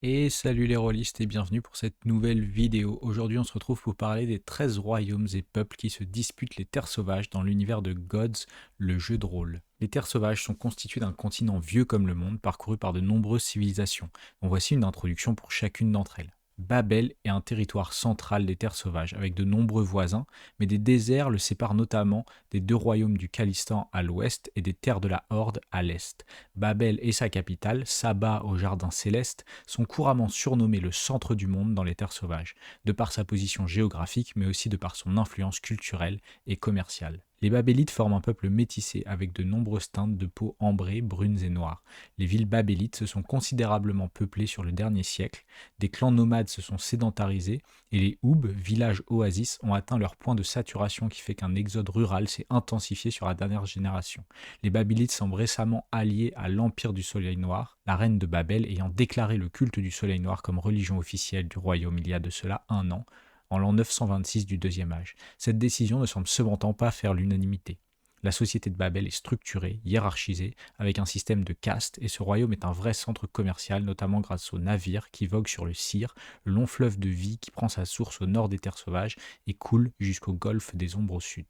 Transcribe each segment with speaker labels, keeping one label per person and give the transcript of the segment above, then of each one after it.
Speaker 1: Et salut les rôlistes et bienvenue pour cette nouvelle vidéo. Aujourd'hui on se retrouve pour parler des 13 royaumes et peuples qui se disputent les terres sauvages dans l'univers de Gods, le jeu de rôle. Les terres sauvages sont constituées d'un continent vieux comme le monde, parcouru par de nombreuses civilisations. Donc voici une introduction pour chacune d'entre elles. Babel est un territoire central des terres sauvages, avec de nombreux voisins, mais des déserts le séparent notamment des deux royaumes du Khalistan à l'ouest et des terres de la Horde à l'est. Babel et sa capitale, Saba au jardin céleste, sont couramment surnommés le centre du monde dans les terres sauvages, de par sa position géographique, mais aussi de par son influence culturelle et commerciale. Les Babélites forment un peuple métissé avec de nombreuses teintes de peau ambrées, brunes et noires. Les villes babélites se sont considérablement peuplées sur le dernier siècle, des clans nomades se sont sédentarisés et les Houbs, villages oasis, ont atteint leur point de saturation qui fait qu'un exode rural s'est intensifié sur la dernière génération. Les Babélites semblent récemment alliés à l'Empire du Soleil Noir, la reine de Babel ayant déclaré le culte du Soleil Noir comme religion officielle du royaume il y a de cela un an, en l'an 926 du Deuxième Âge. Cette décision ne semble cependant pas faire l'unanimité. La société de Babel est structurée, hiérarchisée, avec un système de castes, et ce royaume est un vrai centre commercial, notamment grâce aux navires qui voguent sur le Cyr, le long fleuve de vie qui prend sa source au nord des terres sauvages et coule jusqu'au golfe des Ombres au sud.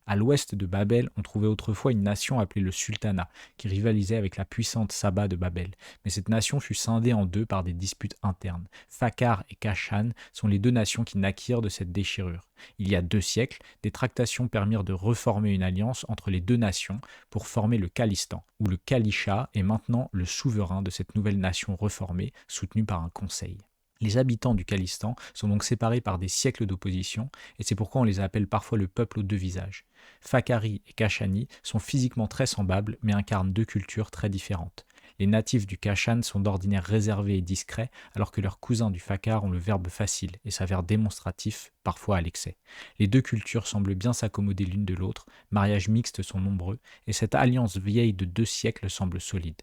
Speaker 1: À l'ouest de Babel, on trouvait autrefois une nation appelée le Sultanat, qui rivalisait avec la puissante Saba de Babel. Mais cette nation fut scindée en deux par des disputes internes. Fakar et Kashan sont les deux nations qui naquirent de cette déchirure. Il y a 2 siècles, des tractations permirent de reformer une alliance entre les deux nations pour former le Khalistan, où le Khalisha est maintenant le souverain de cette nouvelle nation reformée, soutenue par un conseil. Les habitants du Khalistan sont donc séparés par des siècles d'opposition, et c'est pourquoi on les appelle parfois le peuple aux deux visages. Fakari et Kashani sont physiquement très semblables, mais incarnent deux cultures très différentes. Les natifs du Kashan sont d'ordinaire réservés et discrets, alors que leurs cousins du Fakar ont le verbe facile et s'avèrent démonstratifs, parfois à l'excès. Les deux cultures semblent bien s'accommoder l'une de l'autre, mariages mixtes sont nombreux, et cette alliance vieille de 2 siècles semble solide.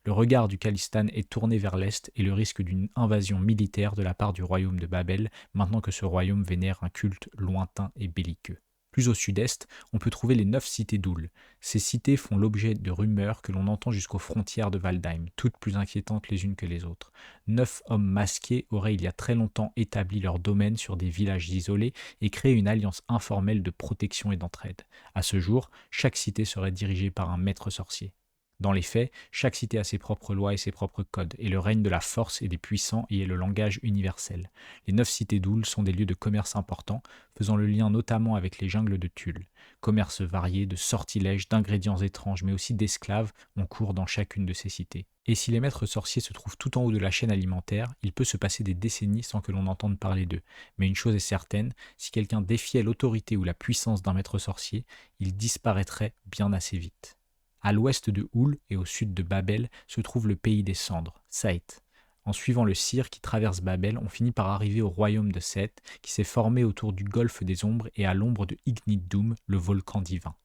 Speaker 1: Le regard du Khalistan est tourné vers l'Est et le risque d'une invasion militaire de la part du royaume de Babel, maintenant que ce royaume vénère un culte lointain et belliqueux. Plus au sud-est, on peut trouver les 9 cités d'Oul. Ces cités font l'objet de rumeurs que l'on entend jusqu'aux frontières de Valdheim, toutes plus inquiétantes les unes que les autres. 9 hommes masqués auraient il y a très longtemps établi leur domaine sur des villages isolés et créé une alliance informelle de protection et d'entraide. À ce jour, chaque cité serait dirigée par un maître sorcier. Dans les faits, chaque cité a ses propres lois et ses propres codes, et le règne de la force et des puissants y est le langage universel. Les 9 cités d'Oul sont des lieux de commerce importants, faisant le lien notamment avec les jungles de Tulle. Commerce varié de sortilèges, d'ingrédients étranges, mais aussi d'esclaves ont cours dans chacune de ces cités. Et si les maîtres sorciers se trouvent tout en haut de la chaîne alimentaire, il peut se passer des décennies sans que l'on entende parler d'eux. Mais une chose est certaine, si quelqu'un défiait l'autorité ou la puissance d'un maître sorcier, il disparaîtrait bien assez vite. À l'ouest de Houl et au sud de Babel se trouve le pays des cendres, Saït. En suivant le Cyr qui traverse Babel, on finit par arriver au royaume de Seth, qui s'est formé autour du golfe des ombres et à l'ombre de Ignit-Doum, le volcan divin.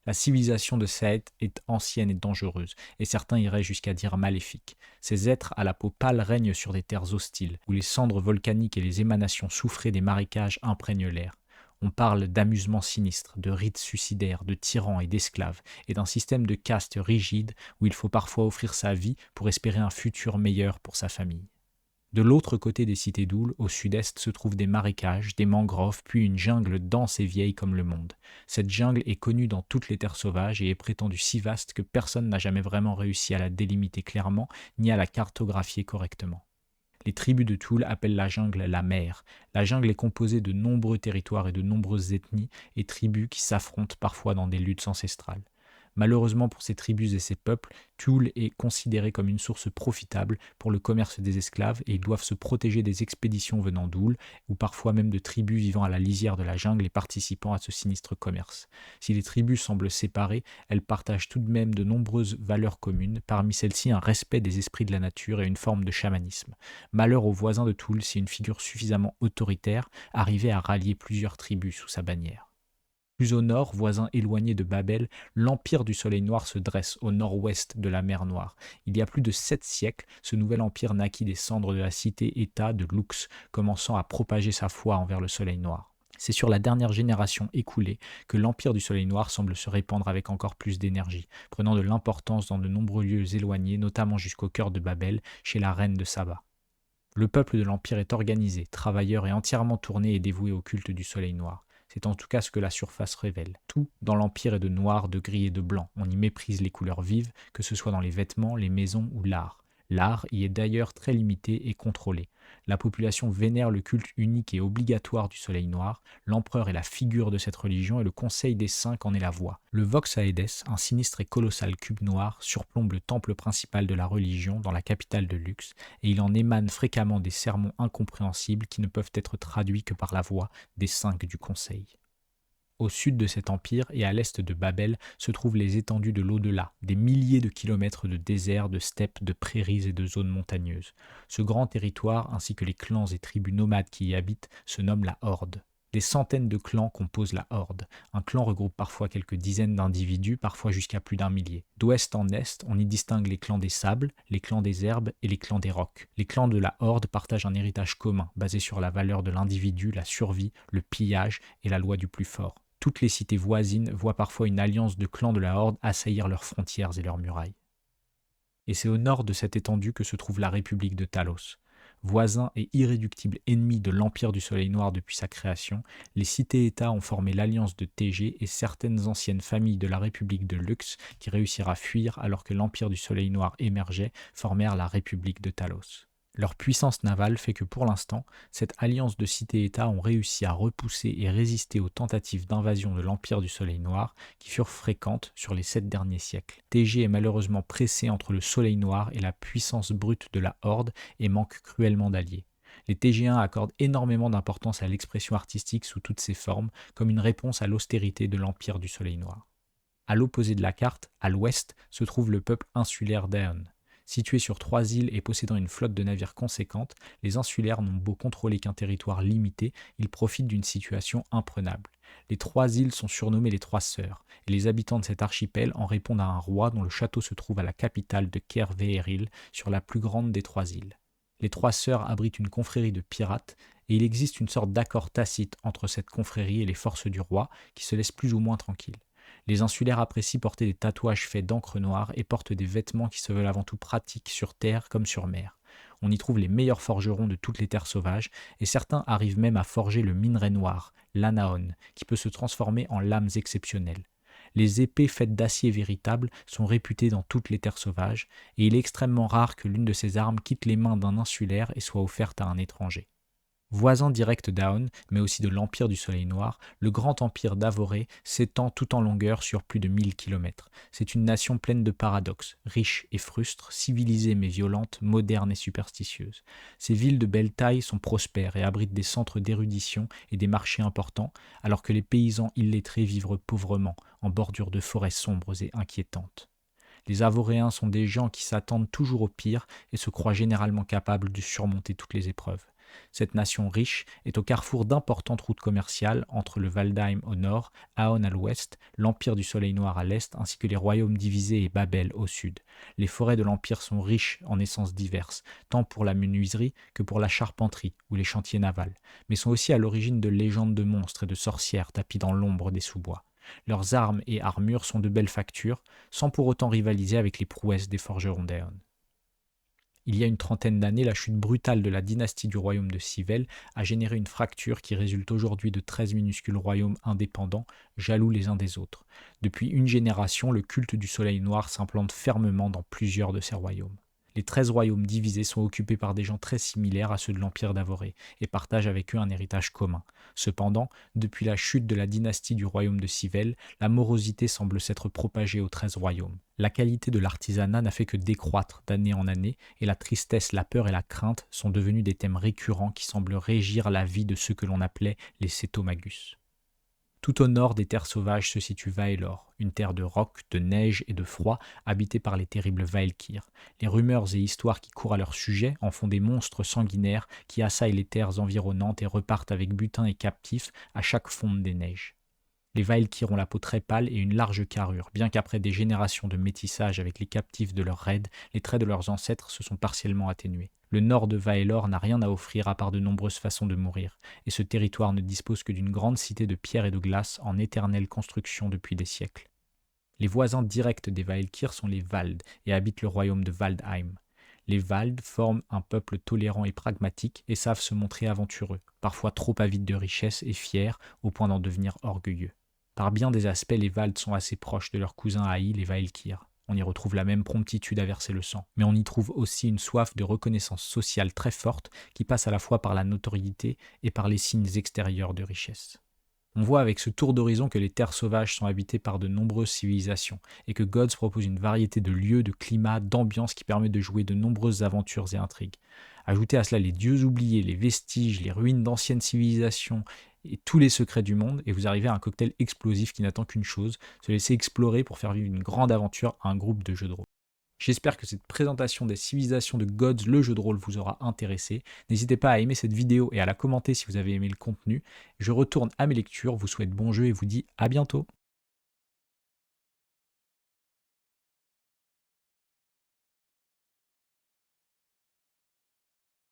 Speaker 1: La civilisation de Saït est ancienne et dangereuse, et certains iraient jusqu'à dire maléfique. Ces êtres à la peau pâle règnent sur des terres hostiles, où les cendres volcaniques et les émanations soufrées des marécages imprègnent l'air. On parle d'amusements sinistres, de rites suicidaires, de tyrans et d'esclaves, et d'un système de caste rigide où il faut parfois offrir sa vie pour espérer un futur meilleur pour sa famille. De l'autre côté des cités d'Oul, au sud-est, se trouvent des marécages, des mangroves, puis une jungle dense et vieille comme le monde. Cette jungle est connue dans toutes les terres sauvages et est prétendue si vaste que personne n'a jamais vraiment réussi à la délimiter clairement ni à la cartographier correctement. Les tribus de Toul appellent la jungle la mer. La jungle est composée de nombreux territoires et de nombreuses ethnies et tribus qui s'affrontent parfois dans des luttes ancestrales. Malheureusement pour ces tribus et ces peuples, Toul est considéré comme une source profitable pour le commerce des esclaves et ils doivent se protéger des expéditions venant d'Oul ou parfois même de tribus vivant à la lisière de la jungle et participant à ce sinistre commerce. Si les tribus semblent séparées, elles partagent tout de même de nombreuses valeurs communes, parmi celles-ci un respect des esprits de la nature et une forme de chamanisme. Malheur aux voisins de Toul si une figure suffisamment autoritaire arrivait à rallier plusieurs tribus sous sa bannière. Plus au nord, voisin éloigné de Babel, l'Empire du Soleil Noir se dresse au nord-ouest de la mer Noire. Il y a plus de 7 siècles, ce nouvel empire naquit des cendres de la cité-État de Lux, commençant à propager sa foi envers le Soleil Noir. C'est sur la dernière génération écoulée que l'Empire du Soleil Noir semble se répandre avec encore plus d'énergie, prenant de l'importance dans de nombreux lieux éloignés, notamment jusqu'au cœur de Babel, chez la reine de Saba. Le peuple de l'Empire est organisé, travailleur et entièrement tourné et dévoué au culte du soleil noir. C'est en tout cas ce que la surface révèle. Tout dans l'Empire est de noir, de gris et de blanc. On y méprise les couleurs vives, que ce soit dans les vêtements, les maisons ou l'art. L'art y est d'ailleurs très limité et contrôlé. La population vénère le culte unique et obligatoire du soleil noir. L'empereur est la figure de cette religion et le conseil des cinq en est la voix. Le Vox Aedes, un sinistre et colossal cube noir, surplombe le temple principal de la religion dans la capitale de Lux, et il en émane fréquemment des sermons incompréhensibles qui ne peuvent être traduits que par la voix des cinq du conseil. Au sud de cet empire et à l'est de Babel se trouvent les étendues de l'au-delà, des milliers de kilomètres de déserts, de steppes, de prairies et de zones montagneuses. Ce grand territoire, ainsi que les clans et tribus nomades qui y habitent, se nomme la Horde. Des centaines de clans composent la Horde. Un clan regroupe parfois quelques dizaines d'individus, parfois jusqu'à plus d'un millier. D'ouest en est, on y distingue les clans des sables, les clans des herbes et les clans des rocs. Les clans de la Horde partagent un héritage commun, basé sur la valeur de l'individu, la survie, le pillage et la loi du plus fort. Toutes les cités voisines voient parfois une alliance de clans de la Horde assaillir leurs frontières et leurs murailles. Et c'est au nord de cette étendue que se trouve la République de Talos. Voisin et irréductible ennemi de l'Empire du Soleil Noir depuis sa création, les cités-États ont formé l'alliance de TG et certaines anciennes familles de la République de Lux qui réussirent à fuir alors que l'Empire du Soleil Noir émergeait, formèrent la République de Talos. Leur puissance navale fait que pour l'instant, cette alliance de cités-États ont réussi à repousser et résister aux tentatives d'invasion de l'Empire du Soleil Noir qui furent fréquentes sur les 7 derniers siècles. TG est malheureusement pressé entre le Soleil Noir et la puissance brute de la Horde et manque cruellement d'alliés. Les TG1 accordent énormément d'importance à l'expression artistique sous toutes ses formes, comme une réponse à l'austérité de l'Empire du Soleil Noir. À l'opposé de la carte, à l'ouest, se trouve le peuple insulaire d'Aeon. Situés sur 3 îles et possédant une flotte de navires conséquente, les insulaires n'ont beau contrôler qu'un territoire limité, ils profitent d'une situation imprenable. Les 3 îles sont surnommées les 3 sœurs, et les habitants de cet archipel en répondent à un roi dont le château se trouve à la capitale de Kerveeril, sur la plus grande des 3 îles. Les 3 sœurs abritent une confrérie de pirates, et il existe une sorte d'accord tacite entre cette confrérie et les forces du roi, qui se laissent plus ou moins tranquilles. Les insulaires apprécient porter des tatouages faits d'encre noire et portent des vêtements qui se veulent avant tout pratiques sur terre comme sur mer. On y trouve les meilleurs forgerons de toutes les terres sauvages, et certains arrivent même à forger le minerai noir, l'anaon, qui peut se transformer en lames exceptionnelles. Les épées faites d'acier véritable sont réputées dans toutes les terres sauvages, et il est extrêmement rare que l'une de ces armes quitte les mains d'un insulaire et soit offerte à un étranger. Voisin direct d'Aon, mais aussi de l'Empire du Soleil Noir, le grand empire d'Avoré s'étend tout en longueur sur plus de 1000 km. C'est une nation pleine de paradoxes, riche et frustre, civilisée mais violente, moderne et superstitieuse. Ces villes de belle taille sont prospères et abritent des centres d'érudition et des marchés importants, alors que les paysans illettrés vivent pauvrement, en bordure de forêts sombres et inquiétantes. Les Avoréens sont des gens qui s'attendent toujours au pire et se croient généralement capables de surmonter toutes les épreuves. Cette nation riche est au carrefour d'importantes routes commerciales entre le Valdheim au nord, Aon à l'ouest, l'Empire du Soleil Noir à l'est, ainsi que les royaumes divisés et Babel au sud. Les forêts de l'Empire sont riches en essences diverses, tant pour la menuiserie que pour la charpenterie ou les chantiers navals, mais sont aussi à l'origine de légendes de monstres et de sorcières tapis dans l'ombre des sous-bois. Leurs armes et armures sont de belle facture, sans pour autant rivaliser avec les prouesses des forgerons d'Aon. Il y a une trentaine d'années, la chute brutale de la dynastie du royaume de Civel a généré une fracture qui résulte aujourd'hui de 13 minuscules royaumes indépendants, jaloux les uns des autres. Depuis une génération, le culte du soleil noir s'implante fermement dans plusieurs de ces royaumes. Les 13 royaumes divisés sont occupés par des gens très similaires à ceux de l'Empire d'Avoré et partagent avec eux un héritage commun. Cependant, depuis la chute de la dynastie du royaume de Civel, la morosité semble s'être propagée aux 13 royaumes. La qualité de l'artisanat n'a fait que décroître d'année en année et la tristesse, la peur et la crainte sont devenus des thèmes récurrents qui semblent régir la vie de ceux que l'on appelait les Cétomagus. Tout au nord des terres sauvages se situe Vaelor, une terre de roc, de neige et de froid, habitée par les terribles Vaelkyr. Les rumeurs et histoires qui courent à leur sujet en font des monstres sanguinaires qui assaillent les terres environnantes et repartent avec butin et captifs à chaque fonte des neiges. Les Vaelkyr ont la peau très pâle et une large carrure, bien qu'après des générations de métissage avec les captifs de leurs raids, les traits de leurs ancêtres se sont partiellement atténués. Le nord de Vaelor n'a rien à offrir à part de nombreuses façons de mourir, et ce territoire ne dispose que d'une grande cité de pierre et de glace en éternelle construction depuis des siècles. Les voisins directs des Vaelkyr sont les Vald et habitent le royaume de Valdheim. Les Vald forment un peuple tolérant et pragmatique et savent se montrer aventureux, parfois trop avides de richesses et fiers au point d'en devenir orgueilleux. Par bien des aspects, les Vald sont assez proches de leurs cousins Aï, les Vaelkir. On y retrouve la même promptitude à verser le sang, mais on y trouve aussi une soif de reconnaissance sociale très forte qui passe à la fois par la notoriété et par les signes extérieurs de richesse. On voit avec ce tour d'horizon que les terres sauvages sont habitées par de nombreuses civilisations et que Gods propose une variété de lieux, de climats, d'ambiances qui permet de jouer de nombreuses aventures et intrigues. Ajoutez à cela les dieux oubliés, les vestiges, les ruines d'anciennes civilisations et tous les secrets du monde et vous arrivez à un cocktail explosif qui n'attend qu'une chose, se laisser explorer pour faire vivre une grande aventure à un groupe de jeux de rôle. J'espère que cette présentation des civilisations de Gods, le jeu de rôle, vous aura intéressé. N'hésitez pas à aimer cette vidéo et à la commenter si vous avez aimé le contenu. Je retourne à mes lectures, vous souhaite bon jeu et vous dis à bientôt.